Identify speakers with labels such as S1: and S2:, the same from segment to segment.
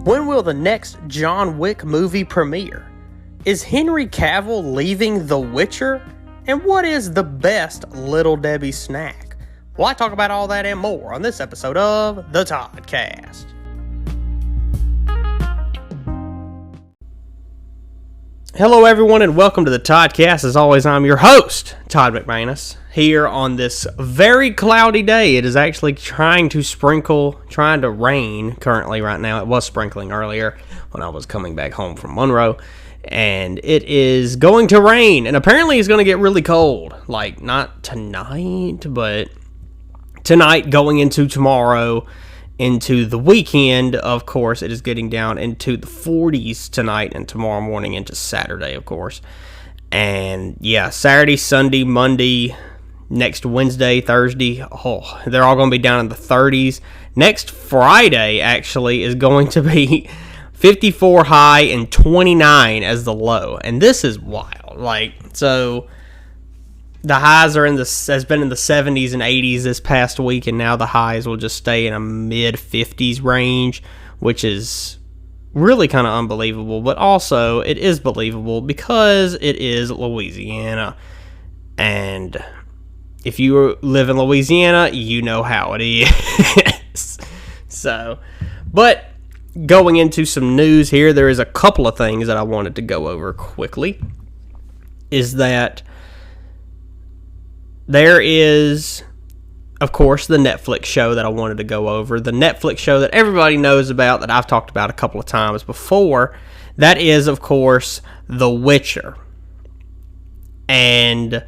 S1: When will the next John Wick movie premiere? Is Henry Cavill leaving The Witcher? And what is the best Little Debbie snack? Well, I talk about all that and more on this episode of the Toddcast. Hello everyone and welcome to the Toddcast. As always, I'm your host, Todd McManus, here on this very cloudy day. It is actually trying to rain currently right now. It was sprinkling earlier when I was coming back home from Monroe, and it is going to rain, and apparently it's going to get really cold. Like, not tonight, but tonight going into tomorrow. Into the weekend, of course, it is getting down into the 40s tonight and tomorrow morning into Saturday, of course. And yeah, Saturday, Sunday, Monday, next Wednesday, Thursday, they're all going to be down in the 30s. Next Friday, actually, is going to be 54 high and 29 as the low. And this is wild. So the highs has been in the 70s and 80s this past week, and now the highs will just stay in a mid-50s range, which is really kind of unbelievable, but also it is believable because it is Louisiana. And if you live in Louisiana, you know how it is. But going into some news here, there is a couple of things that I wanted to go over quickly. Is that there is, of course, the Netflix show that I wanted to go over. The Netflix show that everybody knows about, that I've talked about a couple of times before. That is, of course, The Witcher. And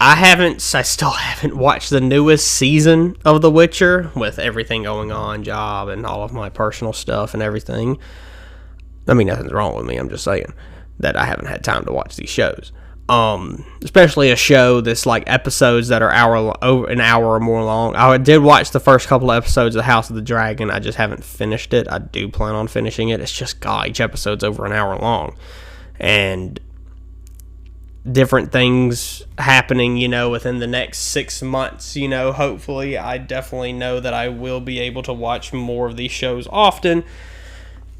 S1: I still haven't watched the newest season of The Witcher, with everything going on, job, and all of my personal stuff and everything. I mean, nothing's wrong with me. I'm just saying that I haven't had time to watch these shows. Especially a show that's like episodes that are an hour or more long. I did watch the first couple of episodes of House of the Dragon. I just haven't finished it. I do plan on finishing it. It's just, God, each episode's over an hour long. And different things happening, within the next 6 months, hopefully. I definitely know that I will be able to watch more of these shows often.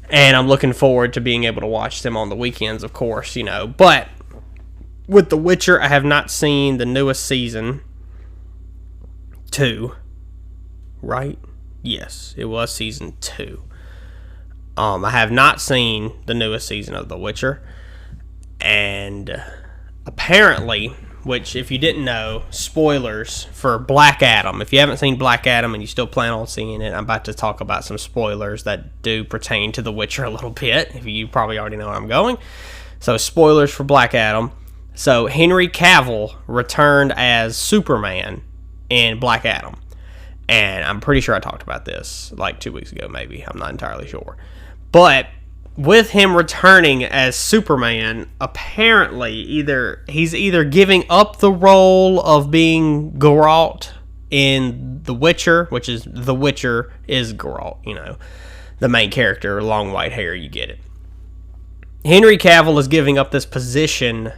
S1: And I'm looking forward to being able to watch them on the weekends, of course, But with The Witcher, I have not seen the newest season 2, right? Yes, it was season 2. I have not seen the newest season of The Witcher, and apparently, which if you didn't know, spoilers for Black Adam. If you haven't seen Black Adam and you still plan on seeing it, I'm about to talk about some spoilers that do pertain to The Witcher a little bit. If you probably already know where I'm going. So spoilers for Black Adam. So Henry Cavill returned as Superman in Black Adam. And I'm pretty sure I talked about this like 2 weeks ago, maybe. I'm not entirely sure. But with him returning as Superman, apparently he's either giving up the role of being Geralt in The Witcher, which is The Witcher is Geralt, the main character, long white hair, you get it. Henry Cavill is giving up this position,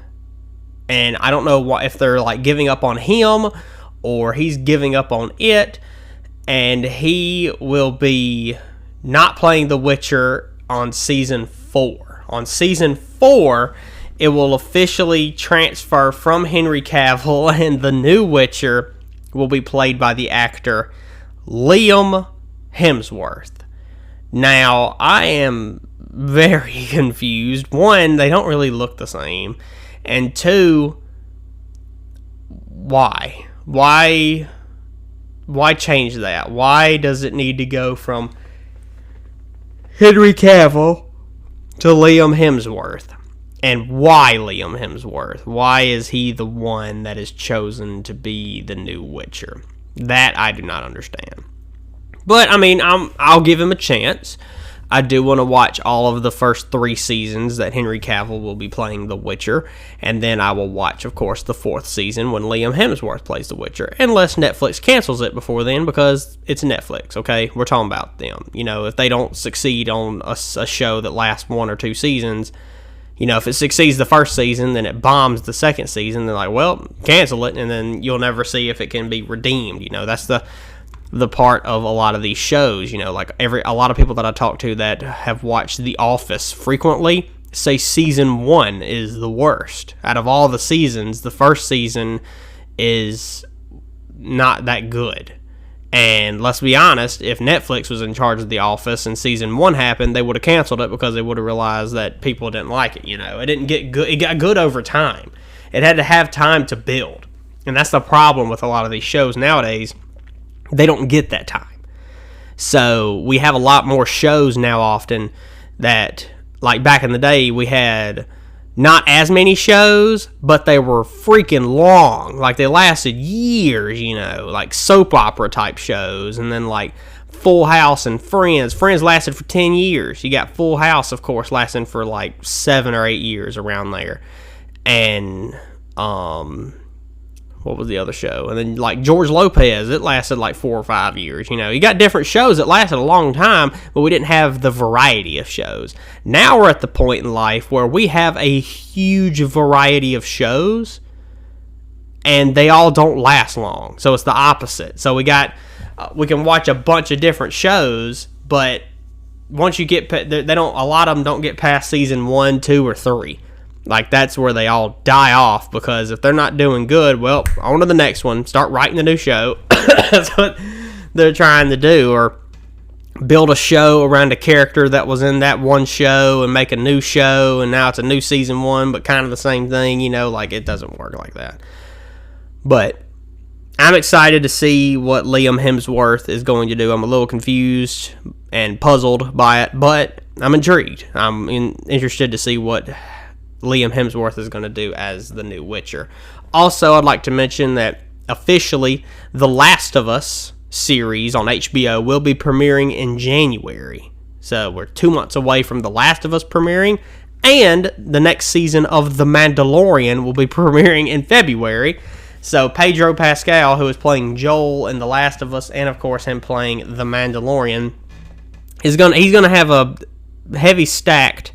S1: and I don't know if they're like giving up on him or he's giving up on it, and he will be not playing The Witcher on season 4. On season 4, it will officially transfer from Henry Cavill, and the new Witcher will be played by the actor Liam Hemsworth. Now, I am very confused. One, they don't really look the same. And two, why? Why change that? Why does it need to go from Henry Cavill to Liam Hemsworth? And why Liam Hemsworth? Why is he the one that is chosen to be the new Witcher? That I do not understand. But, I mean, I'll give him a chance. I do want to watch all of the first 3 seasons that Henry Cavill will be playing The Witcher, and then I will watch, of course, the 4th season when Liam Hemsworth plays The Witcher, unless Netflix cancels it before then, because it's Netflix, okay? We're talking about them. If they don't succeed on a show that lasts 1 or 2 seasons, if it succeeds the first season, then it bombs the second season, they're like, well, cancel it, and then you'll never see if it can be redeemed. That's the part of a lot of these shows. Like a lot of people that I talk to that have watched The Office frequently say season 1 is the worst. Out of all the seasons, the first season is not that good. And let's be honest, if Netflix was in charge of The Office and season 1 happened, they would have canceled it because they would have realized that people didn't like it. It didn't get good. It got good over time. It had to have time to build. And that's the problem with a lot of these shows nowadays. They don't get that time. So we have a lot more shows now often that, like back in the day, we had not as many shows, but they were freaking long. Like they lasted years, like soap opera type shows. And then like Full House and Friends. Friends lasted for 10 years. You got Full House, of course, lasting for like 7 or 8 years around there. And, what was the other show? And then like George Lopez, it lasted like 4 or 5 years. You got different shows that lasted a long time, but we didn't have the variety of shows. Now we're at the point in life where we have a huge variety of shows, and they all don't last long. So it's the opposite. So we can watch a bunch of different shows, but once you get, a lot of them don't get past season 1, 2, or 3. Like, that's where they all die off, because if they're not doing good, well, on to the next one. Start writing a new show. That's what they're trying to do. Or build a show around a character that was in that one show and make a new show, and now it's a new season 1, but kind of the same thing, like, it doesn't work like that. But I'm excited to see what Liam Hemsworth is going to do. I'm a little confused and puzzled by it, but I'm intrigued. I'm interested to see what Liam Hemsworth is going to do as the new Witcher. Also, I'd like to mention that officially The Last of Us series on HBO will be premiering in January. So we're 2 months away from The Last of Us premiering, and the next season of The Mandalorian will be premiering in February. So Pedro Pascal, who is playing Joel in The Last of Us, and of course him playing The Mandalorian, he's going to have a very stacked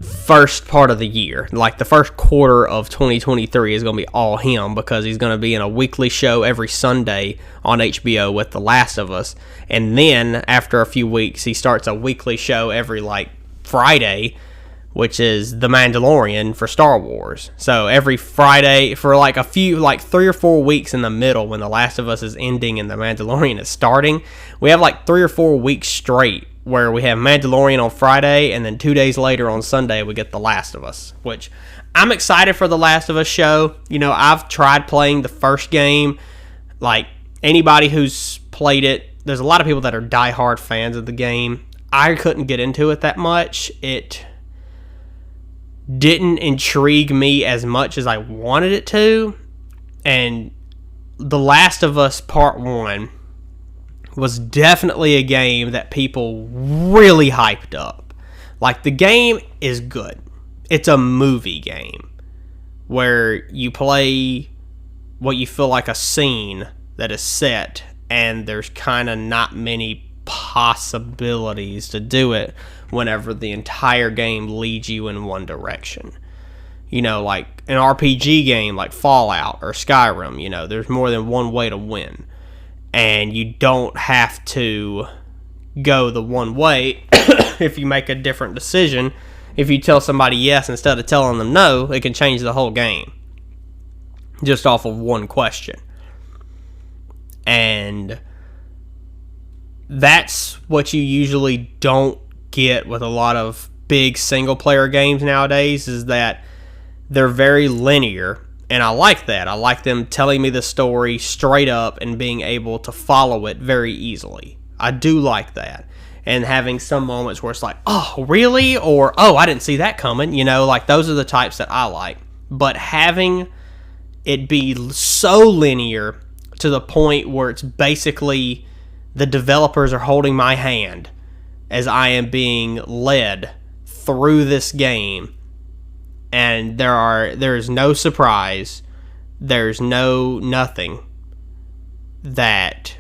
S1: first part of the year. Like the first quarter of 2023 is going to be all him, because he's going to be in a weekly show every Sunday on HBO with The Last of Us. And then after a few weeks, he starts a weekly show every like Friday, which is The Mandalorian for Star Wars. So every Friday for like 3 or 4 weeks in the middle, when The Last of Us is ending and The Mandalorian is starting, we have like 3 or 4 weeks straight where we have Mandalorian on Friday, and then 2 days later on Sunday we get The Last of Us, which I'm excited for The Last of Us show. I've tried playing the first game. Like, anybody who's played it, there's a lot of people that are diehard fans of the game. I couldn't get into it that much. It didn't intrigue me as much as I wanted it to. And The Last of Us Part 1 was definitely a game that people really hyped up. Like, the game is good. It's a movie game where you play what you feel like a scene that is set, and there's kind of not many possibilities to do it whenever the entire game leads you in one direction. Like an RPG game like Fallout or Skyrim, there's more than one way to win. And you don't have to go the one way if you make a different decision. If you tell somebody yes instead of telling them no, it can change the whole game just off of one question. And that's what you usually don't get with a lot of big single-player games nowadays, is that they're very linear. And I like that. I like them telling me the story straight up and being able to follow it very easily. I do like that. And having some moments where it's like, oh, really? Or, oh, I didn't see that coming. Like those are the types that I like. But having it be so linear to the point where it's basically the developers are holding my hand as I am being led through this game. And there is no surprise, there's nothing that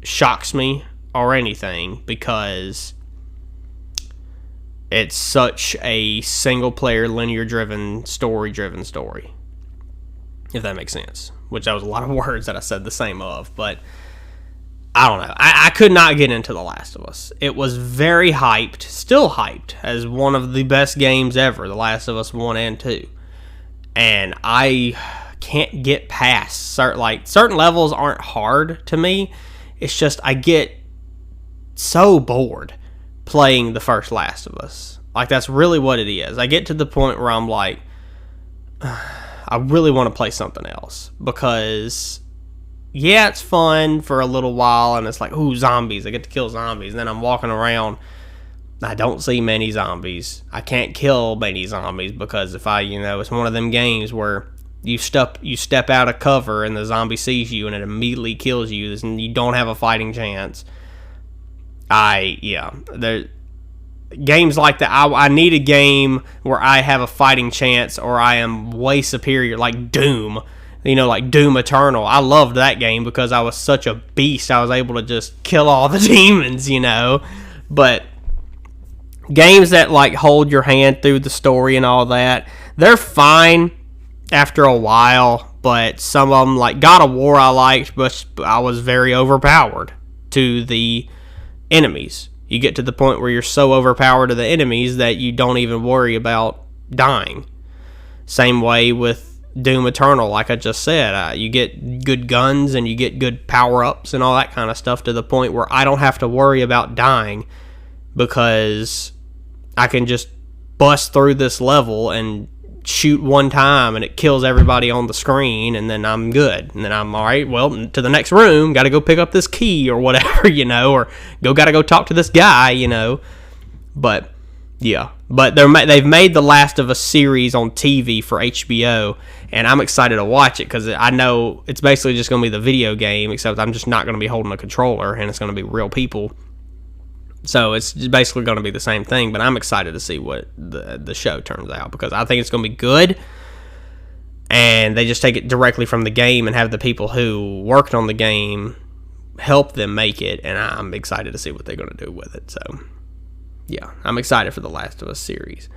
S1: shocks me or anything, because it's such a single player, linear driven, story driven story. if that makes sense. Which that was a lot of words that I said the same of, but I don't know. I could not get into The Last of Us. It was very hyped, still hyped, as one of the best games ever, The Last of Us 1 and 2. And I can't get past certain levels aren't hard to me. It's just I get so bored playing the first Last of Us. Like, that's really what it is. I get to the point where I'm like, I really want to play something else, because yeah, it's fun for a little while, and it's like, ooh, zombies, I get to kill zombies. And then I'm walking around, I don't see many zombies. I can't kill many zombies, because if it's one of them games where you step out of cover and the zombie sees you and it immediately kills you, and you don't have a fighting chance. Games like that, I need a game where I have a fighting chance, or I am way superior, like Doom. Like Doom Eternal. I loved that game because I was such a beast. I was able to just kill all the demons, But games that like hold your hand through the story and all that, they're fine after a while. But some of them, like God of War, I liked, but I was very overpowered to the enemies. You get to the point where you're so overpowered to the enemies that you don't even worry about dying. Same way with Doom Eternal, like I just said. You get good guns and you get good power-ups and all that kind of stuff, to the point where I don't have to worry about dying, because I can just bust through this level and shoot one time and it kills everybody on the screen, and then I'm good. And then I'm all right, well, to the next room, got to go pick up this key or whatever, or got to go talk to this guy, But yeah, but they've made the Last of Us series on TV for HBO, and I'm excited to watch it, because I know it's basically just going to be the video game, except I'm just not going to be holding a controller, and it's going to be real people. So it's basically going to be the same thing, but I'm excited to see what the show turns out, because I think it's going to be good, and they just take it directly from the game and have the people who worked on the game help them make it, and I'm excited to see what they're going to do with it. So yeah, I'm excited for the Last of Us series.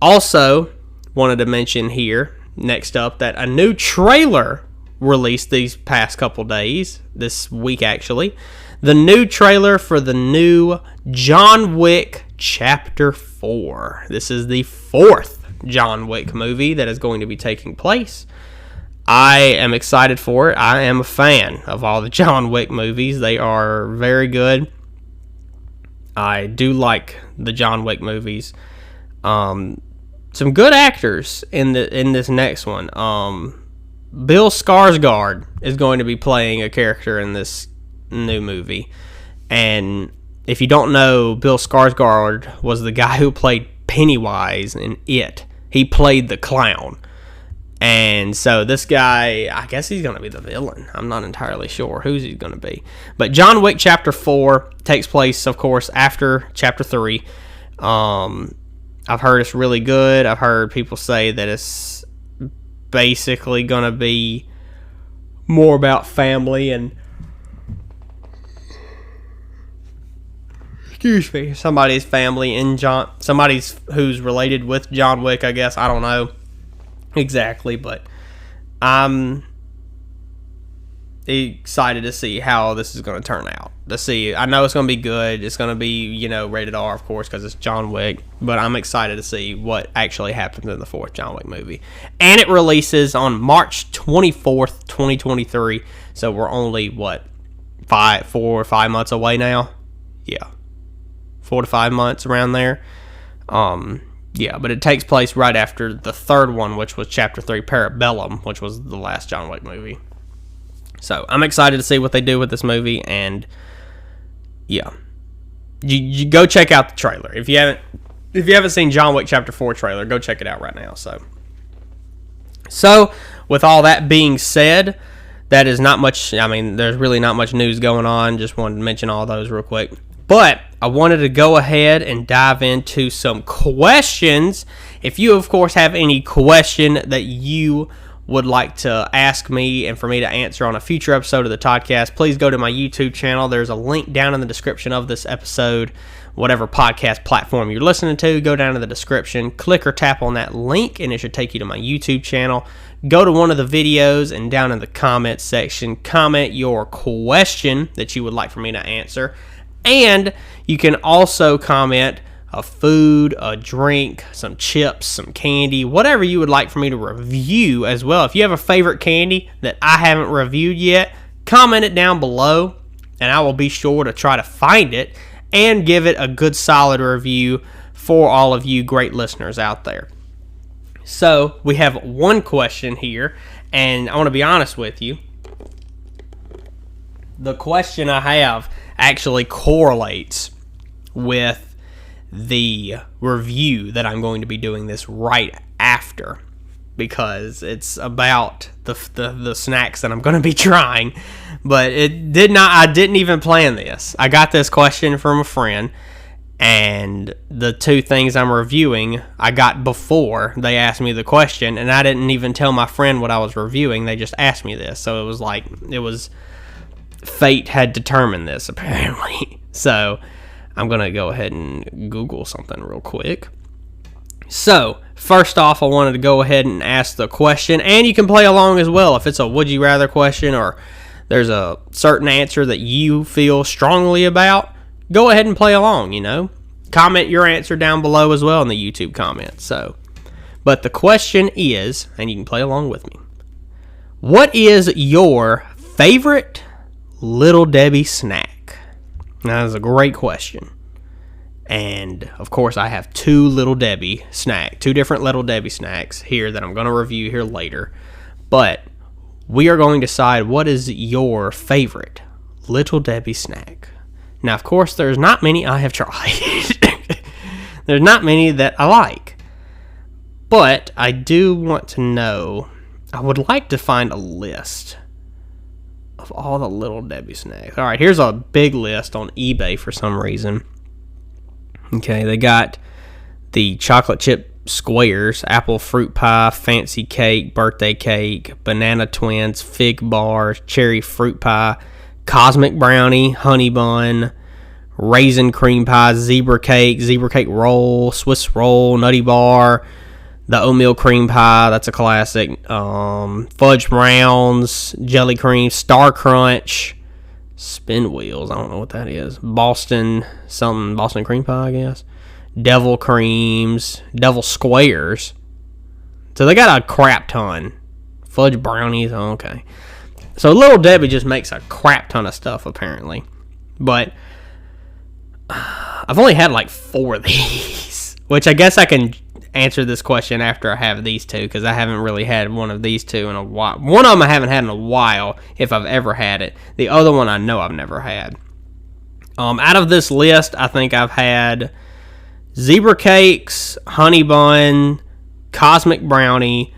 S1: Also, wanted to mention here, next up, that a new trailer released these past couple days, this week actually. The new trailer for the new John Wick Chapter 4. This is the 4th John Wick movie that is going to be taking place. I am excited for it. I am a fan of all the John Wick movies. They are very good. I do like the John Wick movies. Some good actors in this next one. Bill Skarsgård is going to be playing a character in this new movie, and if you don't know, Bill Skarsgård was the guy who played Pennywise in It. He played the clown, and so this guy, I guess he's going to be the villain. I'm not entirely sure who's he's going to be, but John Wick Chapter 4 takes place, of course, after Chapter 3. I've heard it's really good. I've heard people say that it's basically going to be more about family and somebody's family in somebody's who's related with John Wick, I guess. I don't know exactly, but I'm excited to see how this is going to turn out. I know it's going to be good. It's going to be, rated R, of course, because it's John Wick, but I'm excited to see what actually happens in the 4th John Wick movie. And it releases on March 24th, 2023, so we're only, 4 or 5 months away now? Yeah. 4 to 5 months, around there. Yeah, but it takes place right after the 3rd one, which was Chapter 3, Parabellum, which was the last John Wick movie. So I'm excited to see what they do with this movie, and yeah, you go check out the trailer. If you haven't seen John Wick Chapter 4 trailer, go check it out right now. So with all that being said, that is not much. I mean, there's really not much news going on. Just wanted to mention all those real quick. But I wanted to go ahead and dive into some questions. If you, of course, have any question that you would like to ask me and for me to answer on a future episode of the Toddcast, please go to my YouTube channel. There's a link down in the description of this episode. Whatever podcast platform you're listening to, go down to the description, click or tap on that link, and it should take you to my YouTube channel. Go to one of the videos, and down in the comments section, comment your question that you would like for me to answer. And you can also comment a food, a drink, some chips, some candy, whatever you would like for me to review as well. If you have a favorite candy that I haven't reviewed yet, comment it down below, and I will be sure to try to find it and give it a good solid review for all of you great listeners out there. So we have one question here, and I want to be honest with you. The question I have actually correlates with the review that I'm going to be doing this right after, because it's about the snacks that I'm going to be trying. But I didn't even plan this. I got this question from a friend, and the two things I'm reviewing I got before they asked me the question, and I didn't even tell my friend what I was reviewing. They just asked me this. So it was fate had determined this, apparently. So I'm going to go ahead and Google something real quick. So, first off, I wanted to go ahead and ask the question, and you can play along as well. If it's a would you rather question, or there's a certain answer that you feel strongly about, go ahead and play along, Comment your answer down below as well in the YouTube comments. But the question is, and you can play along with me, what is your favorite Little Debbie snack? Now, that's a great question. And, of course, I have two different Little Debbie snacks here that I'm going to review here later. But we are going to decide what is your favorite Little Debbie snack. Now, of course, there's not many I have tried. There's not many that I like. But I do want to know, I would like to find a list of all the Little Debbie snacks. All right, here's a big list on eBay for some reason. Okay, they got the chocolate chip squares, apple fruit pie, fancy cake, birthday cake, banana twins, fig bars, cherry fruit pie, cosmic brownie, honey bun, raisin cream pie, zebra cake roll, Swiss roll, nutty bar, the oatmeal cream pie, that's a classic, fudge rounds, jelly cream, star crunch, spin wheels, I don't know what that is, Boston cream pie, I guess, devil creams, devil squares, so they got a crap ton, fudge brownies, okay, so Little Debbie just makes a crap ton of stuff apparently, but I've only had like 4 of these, which I guess I can answer this question after I have these two, because I haven't really had one of these two in a while. One of them I haven't had in a while, if I've ever had it. The other one I know I've never had. Out of this list, I think I've had zebra cakes, honey bun, cosmic brownie.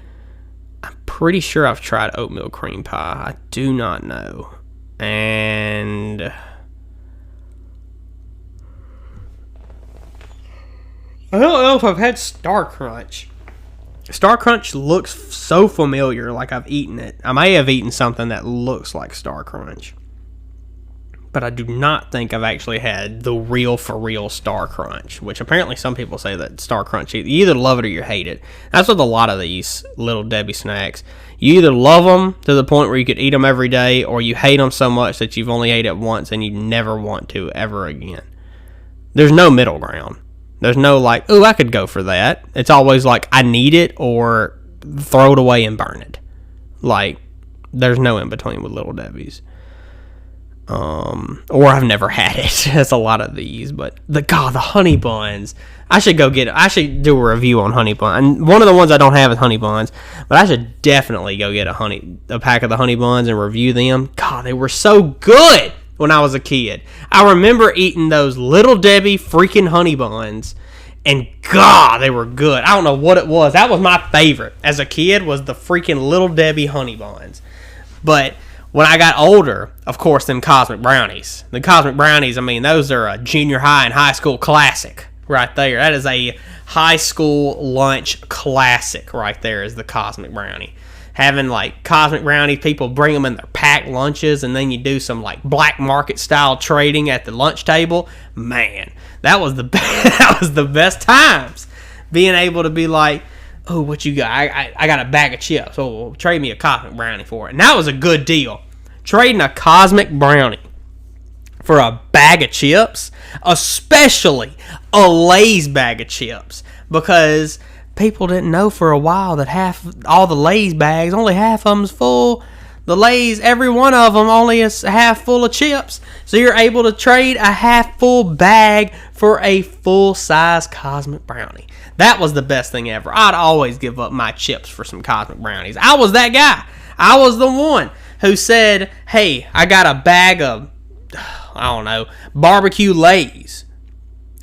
S1: I'm pretty sure I've tried oatmeal cream pie. I do not know. And I don't know if I've had Star Crunch. Star Crunch looks so familiar, like I've eaten it. I may have eaten something that looks like Star Crunch, but I do not think I've actually had the real for real Star Crunch, which apparently some people say that Star Crunch, you either love it or you hate it. That's with a lot of these Little Debbie snacks. You either love them to the point where you could eat them every day, or you hate them so much that you've only ate it once and you never want to ever again. There's no middle ground. There's no like, ooh, I could go for that. It's always like, I need it, or throw it away and burn it. Like, there's no in between with Little Debbie's. Or I've never had it. That's a lot of these, but the honey buns. I should do a review on honey bun. And one of the ones I don't have is honey buns, but I should definitely go get a pack of the honey buns and review them. God, they were so good when I was a kid. I remember eating those Little Debbie freaking honey buns, and God, they were good. I don't know what it was. That was my favorite as a kid, was the freaking Little Debbie honey buns. But When I got older, of course, them Cosmic Brownies. The Cosmic Brownies, I mean, those are a junior high and high school classic right there. That is a high school lunch classic right there, is the Cosmic Brownie. Having like Cosmic Brownies, people bring them in their packed lunches, and then you do some like black market style trading at the lunch table. Man, that was the that was the best times. Being able to be like, oh, what you got? I got a bag of chips. Oh, trade me a Cosmic Brownie for it. And that was a good deal. Trading a Cosmic Brownie for a bag of chips, especially a Lay's bag of chips, because people didn't know for a while that all the Lay's bags, only half of them's full. The Lay's, every one of them only is half full of chips. So you're able to trade a half full bag for a full-size Cosmic Brownie. That was the best thing ever. I'd always give up my chips for some Cosmic Brownies. I was that guy. I was the one who said, hey, I got a bag of, I don't know, barbecue Lay's.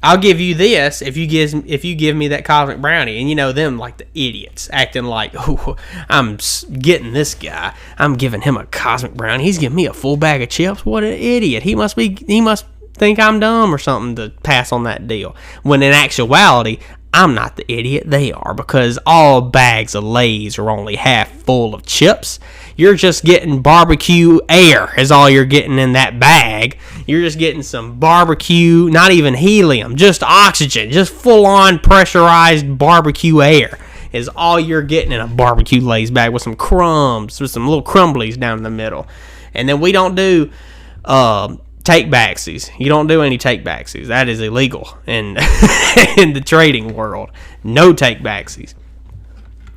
S1: I'll give you this if you give me that Cosmic Brownie. And you know them, like the idiots, acting like, oh, I'm getting this guy. I'm giving him a Cosmic Brownie. He's giving me a full bag of chips. What an idiot. He must think I'm dumb or something to pass on that deal. When in actuality, I'm not the idiot, they are, because all bags of Lay's are only half full of chips. You're just getting barbecue air is all you're getting in that bag. You're just getting some barbecue, not even helium, just oxygen, just full-on pressurized barbecue air is all you're getting in a barbecue Lay's bag with some crumbs, with some little crumblies down in the middle. And then we don't do take-backsies. You don't do any take-backsies. That is illegal in in the trading world. No take-backsies.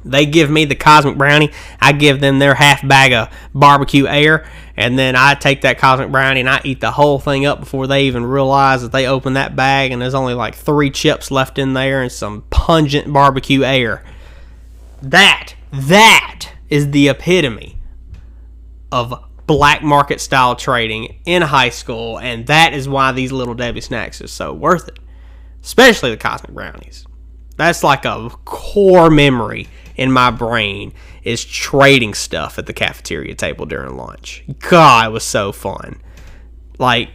S1: They give me the Cosmic Brownie. I give them their half bag of barbecue air, and then I take that Cosmic Brownie and I eat the whole thing up before they even realize that they open that bag and there's only like 3 chips left in there and some pungent barbecue air. That is the epitome of black market style trading in high school, and that is why these Little Debbie snacks are so worth it, especially the Cosmic Brownies. That's like a core memory in my brain, is trading stuff at the cafeteria table during lunch. God, it was so fun. Like,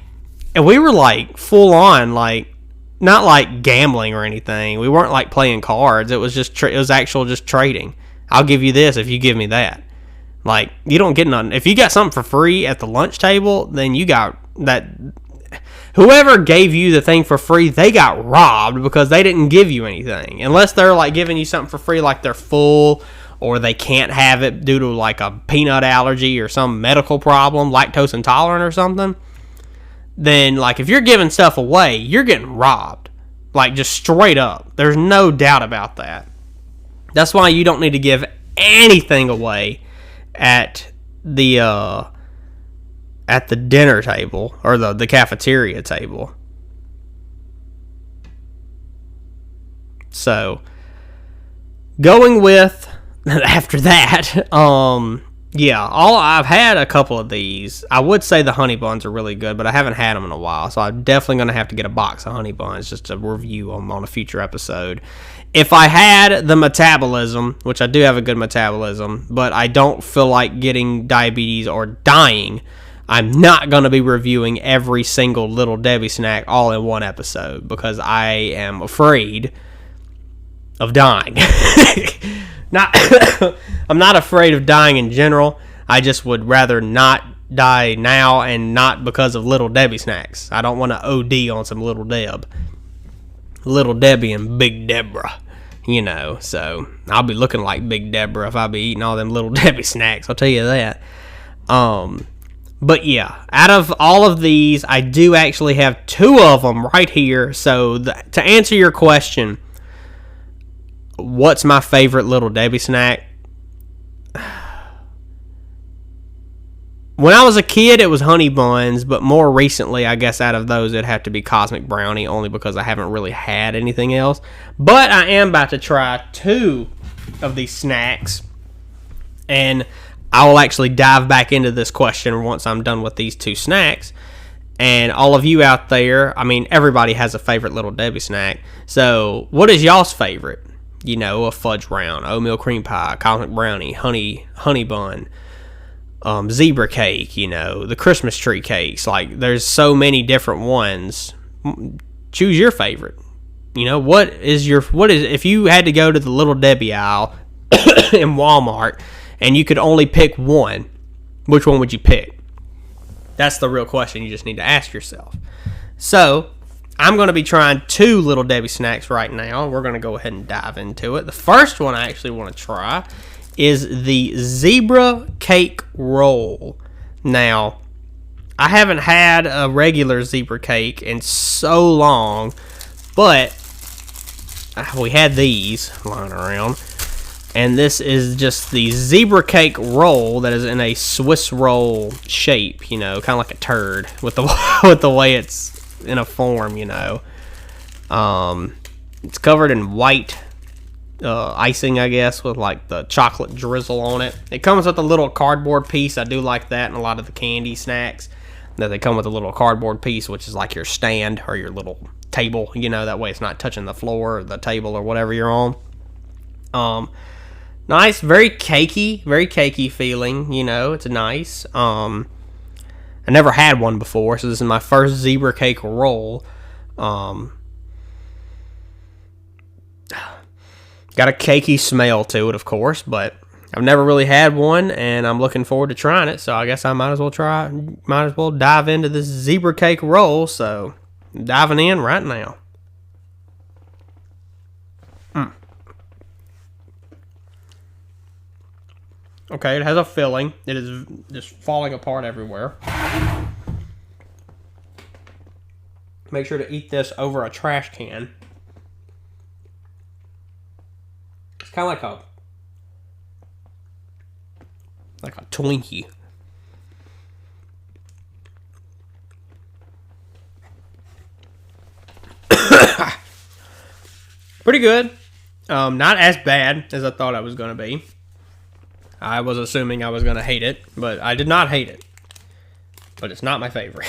S1: and we were like full on, like, not like gambling or anything. We weren't like playing cards. It was just it was actual just trading. I'll give you this if you give me that. Like, you don't get nothing. If you got something for free at the lunch table, then you got that. Whoever gave you the thing for free, they got robbed because they didn't give you anything. Unless they're like giving you something for free, like they're full or they can't have it due to like a peanut allergy or some medical problem, lactose intolerant or something. Then, like, if you're giving stuff away, you're getting robbed. Like, just straight up. There's no doubt about that. That's why you don't need to give anything away at the dinner table or the cafeteria table. So, going with after that, I've had a couple of these. I would say the honey buns are really good, but I haven't had them in a while, so I'm definitely going to have to get a box of honey buns just to review them on a future episode. If I had the metabolism, which I do have a good metabolism, but I don't feel like getting diabetes or dying, I'm not going to be reviewing every single Little Debbie snack all in one episode because I am afraid of dying. I'm not afraid of dying in general. I just would rather not die now, and not because of Little Debbie snacks. I don't want to OD on some Little Debbie and Big Debra, so I'll be looking like Big Debra if I be eating all them Little Debbie snacks, I'll tell you that. But yeah, out of all of these, I do actually have 2 of them right here. So to answer your question, what's my favorite Little Debbie snack? When I was a kid, it was honey buns, but more recently, I guess out of those, it'd have to be Cosmic Brownie, only because I haven't really had anything else. But I am about to try 2 of these snacks, and I will actually dive back into this question once I'm done with these 2 snacks. And all of you out there, I mean, everybody has a favorite Little Debbie snack. So, what is y'all's favorite? A fudge round, oatmeal cream pie, Cosmic Brownie, honey bun. zebra cake, the Christmas tree cakes. Like, there's so many different ones. Choose your favorite. What is if you had to go to the Little Debbie aisle in Walmart and you could only pick one, which one would you pick? That's the real question you just need to ask yourself. So, I'm going to be trying 2 Little Debbie snacks right now. We're going to go ahead and dive into it. The first one I actually want to try is the zebra cake roll. Now, I haven't had a regular zebra cake in so long, but we had these lying around. And this is just the zebra cake roll that is in a Swiss roll shape, kind of like a turd with the way it's in a form, It's covered in white icing, I guess, with like the chocolate drizzle on it. It comes with a little cardboard piece. I do like that in a lot of the candy snacks, that they come with a little cardboard piece, which is like your stand or your little table, that way it's not touching the floor or the table or whatever you're on. Nice, very cakey feeling, it's nice. I never had one before, so this is my first zebra cake roll. Got a cakey smell to it, of course, but I've never really had one, and I'm looking forward to trying it, so I guess I might as well dive into this zebra cake roll, so I'm diving in right now. Okay, it has a filling. It is just falling apart everywhere. Make sure to eat this over a trash can. It's kind of like a Twinkie. Pretty good. Not as bad as I thought I was going to be. I was assuming I was going to hate it, but I did not hate it. But it's not my favorite.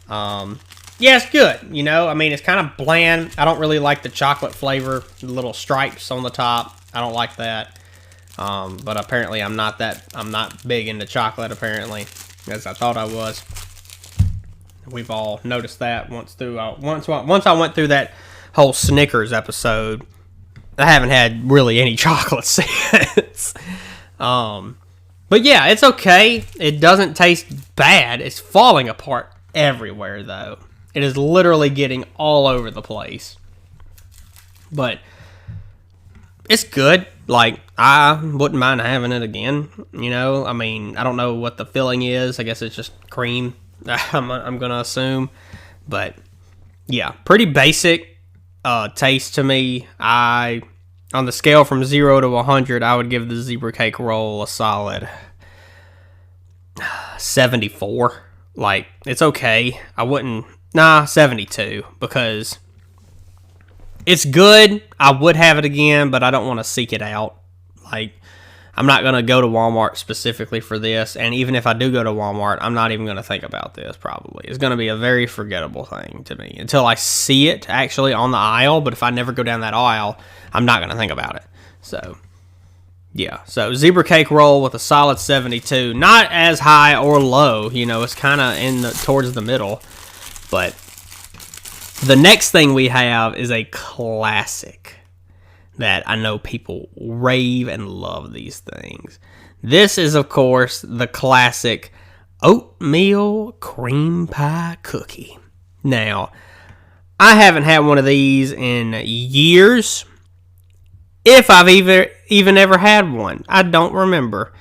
S1: Yeah, it's good. It's kind of bland. I don't really like the chocolate flavor, the little stripes on the top. I don't like that. But apparently I'm not big into chocolate, apparently, as I thought I was. We've all noticed that once I went through that whole Snickers episode. I haven't had really any chocolate since. But yeah, it's okay. It doesn't taste bad. It's falling apart everywhere, though. It is literally getting all over the place. But it's good. Like, I wouldn't mind having it again. I don't know what the filling is. I guess it's just cream. I'm gonna assume. But yeah, pretty basic taste to me. On the scale from 0 to 100, I would give the zebra cake roll a solid 74. Like, it's okay. 72, because it's good. I would have it again, but I don't want to seek it out. Like, I'm not going to go to Walmart specifically for this, and even if I do go to Walmart, I'm not even going to think about this, probably. It's going to be a very forgettable thing to me until I see it actually on the aisle, but if I never go down that aisle, I'm not going to think about it. So, yeah. So, zebra cake roll with a solid 72. Not as high or low, it's kind of towards the middle. But the next thing we have is a classic that I know people rave and love these things. This is, of course, the classic oatmeal cream pie cookie. Now, I haven't had one of these in years. If I've even ever had one. I don't remember.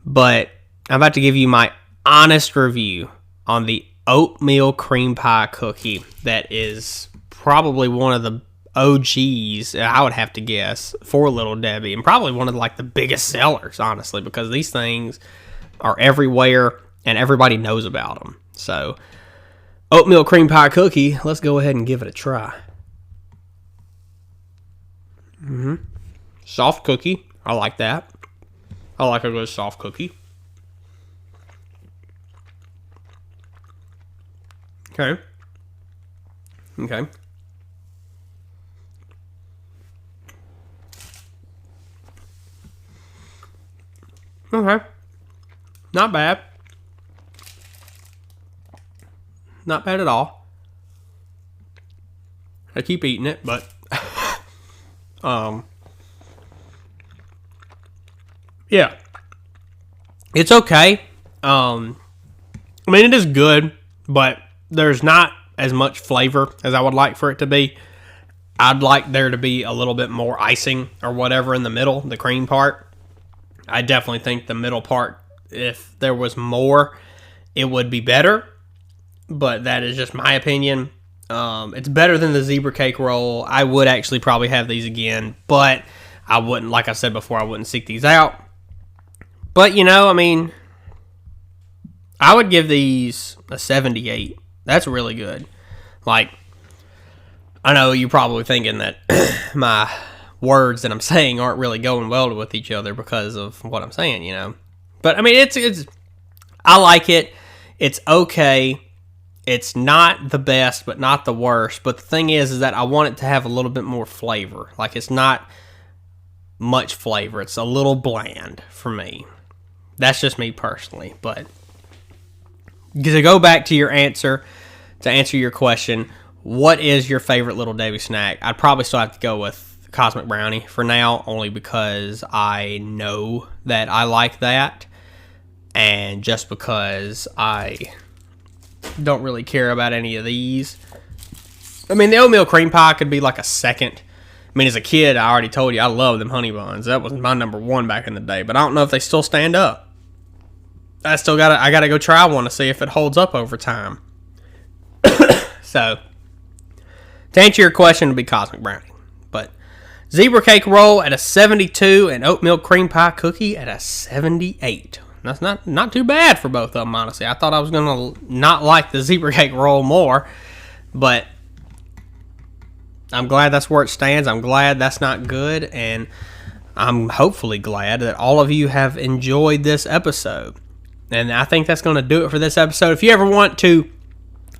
S1: But I'm about to give you my honest review on the oatmeal cream pie cookie that is probably one of the OGs, I would have to guess, for Little Debbie, and probably one of the biggest sellers, honestly, because these things are everywhere and everybody knows about them. So, oatmeal cream pie cookie, let's go ahead and give it a try. Soft cookie, I like that. I like a good soft cookie. Okay. Okay. Not bad. Not bad at all. I keep eating it, but yeah, it's okay. I mean, it is good, but there's not as much flavor as I would like for it to be. I'd like there to be a little bit more icing or whatever in the middle, the cream part. I definitely think the middle part, if there was more, it would be better. But that is just my opinion. It's better than the zebra cake roll. I would actually probably have these again, but I wouldn't, like I said before, I wouldn't seek these out. But, you know, I mean, I would give these a 78. That's really good. Like, I know you're probably thinking that my words that I'm saying aren't really going well with each other because of what I'm saying, you know. But, I mean, it's I like it. It's okay. It's not the best, but not the worst. But the thing is that I want it to have a little bit more flavor. Like, it's not much flavor. It's a little bland for me. That's just me personally. But to go back to your answer, to answer your question, what is your favorite Little Debbie snack? I'd probably still have to go with Cosmic Brownie for now, only because I know that I like that. And just because I don't really care about any of these. I mean, the oatmeal cream pie could be like a second. I mean, as a kid, I already told you I love them honey buns. That was my number one back in the day. But I don't know if they still stand up. I gotta go try one to see if it holds up over time. So, to answer your question, it would be Cosmic Brownie. But zebra cake roll at a 72 and oatmeal cream pie cookie at a 78. That's not too bad for both of them, honestly. I thought I was going to not like the zebra cake roll more, but I'm glad that's where it stands. I'm glad that's not good, and I'm hopefully glad that all of you have enjoyed this episode. And I think that's going to do it for this episode. If you ever want to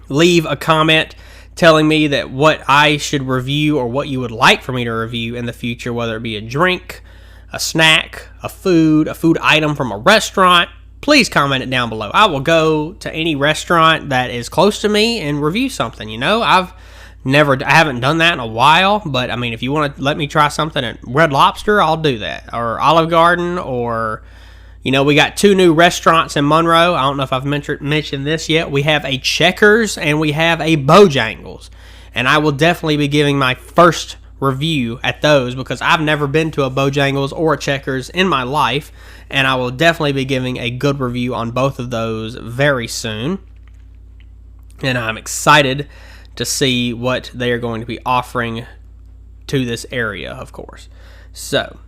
S1: leave a comment telling me that what I should review or what you would like for me to review in the future, whether it be a drink, a snack, a food item from a restaurant, please comment it down below. I will go to any restaurant that is close to me and review something. You know, I haven't done that in a while, but I mean, if you want to let me try something at Red Lobster, I'll do that. Or Olive Garden, or, you know, we got 2 new restaurants in Monroe. I don't know if I've mentioned this yet. We have a Checkers and we have a Bojangles. And I will definitely be giving my first review at those because I've never been to a Bojangles or a Checkers in my life, and I will definitely be giving a good review on both of those very soon. And I'm excited to see what they are going to be offering to this area, of course. So,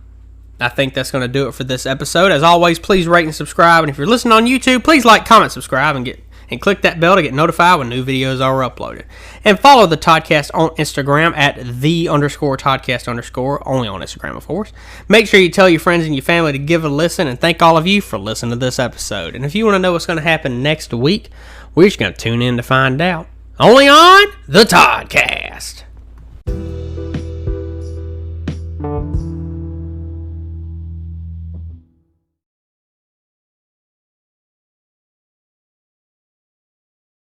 S1: I think that's going to do it for this episode. As always, please rate and subscribe, and if you're listening on YouTube, please like, comment, subscribe, and click that bell to get notified when new videos are uploaded. And follow the Toddcast on Instagram at _Toddcast_, only on Instagram, of course. Make sure you tell your friends and your family to give it a listen, and thank all of you for listening to this episode. And if you want to know what's going to happen next week, we're just going to tune in to find out. Only on the Toddcast.